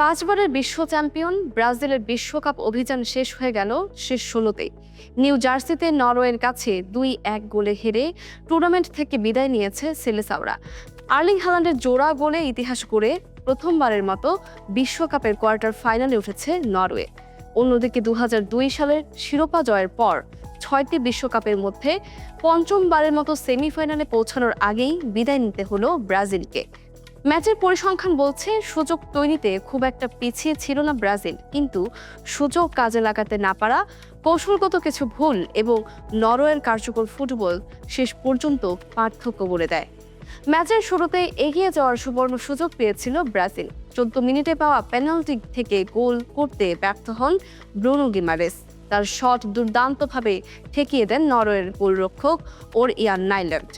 পাঁচবারের বিশ্ব চ্যাম্পিয়ন ব্রাজিলের বিশ্বকাপ অভিযান শেষ হয়ে গেল শেষ ১৬তেই। নিউ জার্সিতে নরওয়ের কাছে ২-১ গোলে হেরে টুর্নামেন্ট থেকে বিদায় নিয়েছে সেলেসাওরা। আর্লিং হাল্যান্ডের জোড়া গোলে ইতিহাস গড়ে প্রথমবারের মতো বিশ্বকাপের কোয়ার্টার ফাইনালে উঠেছে নরওয়ে। অন্যদিকে ২০০২ সালের শিরোপা জয়ের পর ৬টি বিশ্বকাপের মধ্যে পঞ্চমবারের মতো সেমিফাইনালে পৌঁছানোর আগেই বিদায় নিতে হলো ব্রাজিলকে। ম্যাচের পরিসংখ্যান বলছে সুযোগ তৈরিতে খুব একটা পিছিয়ে ছিল না ব্রাজিল, কিন্তু সুযোগ কাজে লাগাতে না পারা, কৌশলগত কিছু ভুল এবং নরওয়ের কার্যকর ফুটবল শেষ পর্যন্ত পার্থক্য বলে দেয়। ম্যাচের শুরুতে এগিয়ে যাওয়ার সুবর্ণ সুযোগ পেয়েছিল ব্রাজিল। ১৪ মিনিটে পাওয়া পেনাল্টি থেকে গোল করতে ব্যর্থ হন ব্রুনো গিমারেস। তার শট দুর্দান্তভাবে ঠেকিয়ে দেন নরওয়ের গোলরক্ষক ইয়ান নাইল্যান্ড।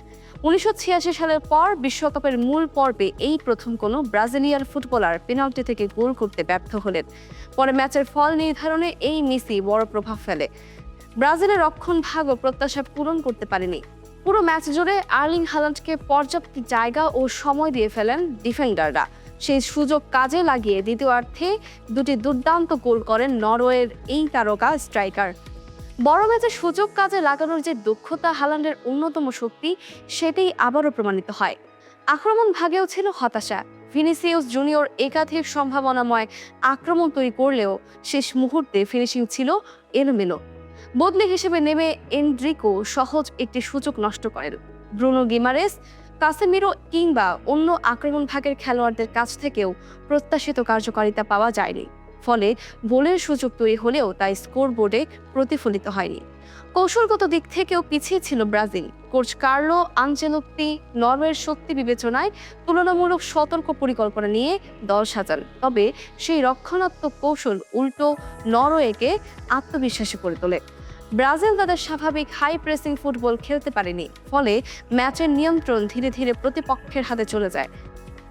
১৯৮৬ সালের পর বিশ্বকাপের মূল পর্বে এই প্রথম কোনো ব্রাজিলিয়ান ফুটবলার পেনাল্টি থেকে গোল করতে ব্যর্থ হলেন। পরে ম্যাচের ফল নির্ধারণে এই মিসই বড় প্রভাব ফেলে। ব্রাজিলের রক্ষণভাগও প্রত্যাশা পূরণ করতে পারেনি। পুরো ম্যাচ জুড়ে আর্লিং হাল্যান্ডকে পর্যাপ্ত জায়গা ও সময় দিয়ে ফেলেন ডিফেন্ডাররা। সেই সুযোগ কাজে লাগিয়ে দ্বিতীয়ার্ধে দুটি দুর্দান্ত গোল করেন নরওয়ের এই তারকা স্ট্রাইকার। বড় ম্যাচে সুযোগ কাজে লাগানোর যে দক্ষতা হাল্যান্ডের অন্যতম শক্তি, সেটাই আবারও প্রমাণিত হয়। আক্রমণ ভাগেও ছিল হতাশা। ভিনিসিয়াস জুনিয়র একাধিক সম্ভাবনাময় আক্রমণ তৈরি করলেও শেষ মুহূর্তে ফিনিশিং ছিল এলোমেলো। বদলি হিসেবে নেমে এনড্রিকো সহজ একটি সুযোগ নষ্ট করেন। ব্রুনো গিমারেস, কাসেমিরো কিংবা অন্য আক্রমণ ভাগের খেলোয়াড়দের কাছ থেকেও প্রত্যাশিত কার্যকারিতা পাওয়া যায়নি। ফলে গোলের সুযোগ তৈরি হলেও তা স্কোরবোর্ডে প্রতিফলিত হয়নি। কৌশলগত দিক থেকেও পিছিয়ে ছিল ব্রাজিল। কোচ কার্লো আনচেলোত্তি নরওয়ের শক্তি বিবেচনায় তুলনামূলক সতর্ক পরিকল্পনা নিয়ে দল সাজান। তবে সেই রক্ষণাত্মক কৌশল উল্টো নরওয়েকে আত্মবিশ্বাসী করে তোলে। ব্রাজিল তাদের স্বাভাবিক হাই প্রেসিং ফুটবল খেলতে পারেনি। ফলে ম্যাচের নিয়ন্ত্রণ ধীরে ধীরে প্রতিপক্ষের হাতে চলে যায়।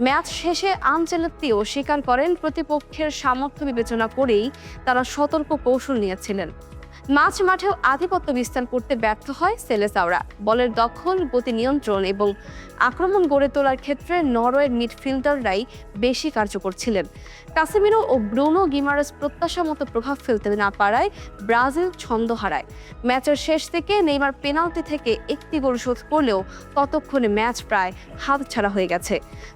ম্যাচ শেষে আনচেলোত্তিও স্বীকার করেন, প্রতিপক্ষের সামর্থ্য বিবেচনা করেই তারা সতর্ক কৌশল নিয়েছিলেন। মাঝ মাঠেও আধিপত্য বিস্তার করতে ব্যর্থ হয় সেলেসাওরা। বলের দখল, গতি নিয়ন্ত্রণ এবং আক্রমণ গড়ে তোলার ক্ষেত্রে নরওয়ের মিডফিল্ডাররাই বেশি কার্যকর ছিলেন। কাসেমিরো ও ব্রুনো গিমারেস প্রত্যাশা মতো প্রভাব ফেলতে না পারায় ব্রাজিল ছন্দ হারায়। ম্যাচের শেষ থেকে নেইমার পেনাল্টি থেকে একটি গোল শোধ করলেও ততক্ষণে ম্যাচ প্রায় হাতছাড়া হয়ে গেছে।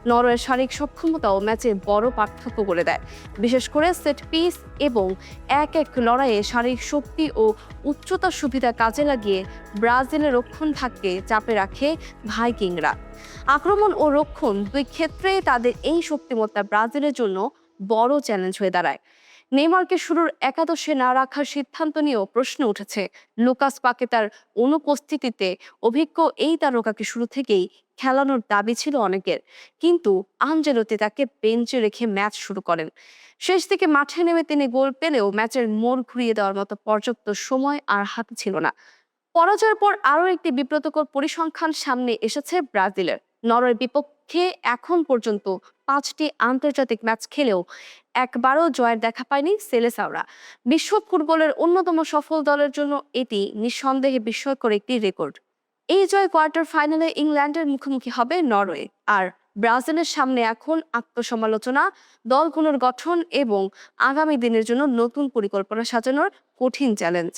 নরওয়ের শারীরিক সক্ষমতাও ম্যাচে বড় পার্থক্য করে দেয়, বিশেষ করে সেট পিস এবং এক লড়াইয়ে শারীরিক শক্তি ও উচ্চতার সুবিধা কাজে লাগিয়ে ব্রাজিলের রক্ষণ ভাগকে চাপে রাখে ভাইকিংরা। আক্রমণ ও রক্ষণ দুই ক্ষেত্রে তাদের এই শক্তিমত্তা ব্রাজিলের জন্য বড় চ্যালেঞ্জ হয়ে দাঁড়ায়। নেইমারকে শুরুর একাদশে না রাখার সিদ্ধান্ত নিয়েও প্রশ্ন উঠেছে। লুকাস পাকেতার অনুপস্থিতিতে অভিজ্ঞ এই তারকাকে শুরু থেকেই খেলানোর দাবি ছিল অনেকের, কিন্তু আনচেলোত্তি তাকে বেঞ্চে রেখে ম্যাচ শুরু করেন। শেষ দিকে মাঠে নেমে তিনি গোল পেলেও ম্যাচের মোড় ঘুরিয়ে দেওয়ার মতো পর্যাপ্ত সময় আর হাতে ছিল না। পরাজয়ের পর আরও একটি বিব্রতকর পরিসংখ্যান সামনে এসেছে ব্রাজিলের। নরওয়ের বিপক্ষে এখন পর্যন্ত 5টি আন্তর্জাতিক ম্যাচ খেলেও একবারও জয়ের দেখা পায়নি সেলেসাওরা। বিশ্ব ফুটবলের অন্যতম সফল দলের জন্য এটি নিঃসন্দেহে বিস্ময়কর একটি রেকর্ড। এই জয় কোয়ার্টার ফাইনালে ইংল্যান্ডের মুখোমুখি হবে নরওয়ে। আর ব্রাজিলের সামনে এখন আত্মসমালোচনা, দল পুনর্গঠন এবং আগামী দিনের জন্য নতুন পরিকল্পনা সাজানোর কঠিন চ্যালেঞ্জ।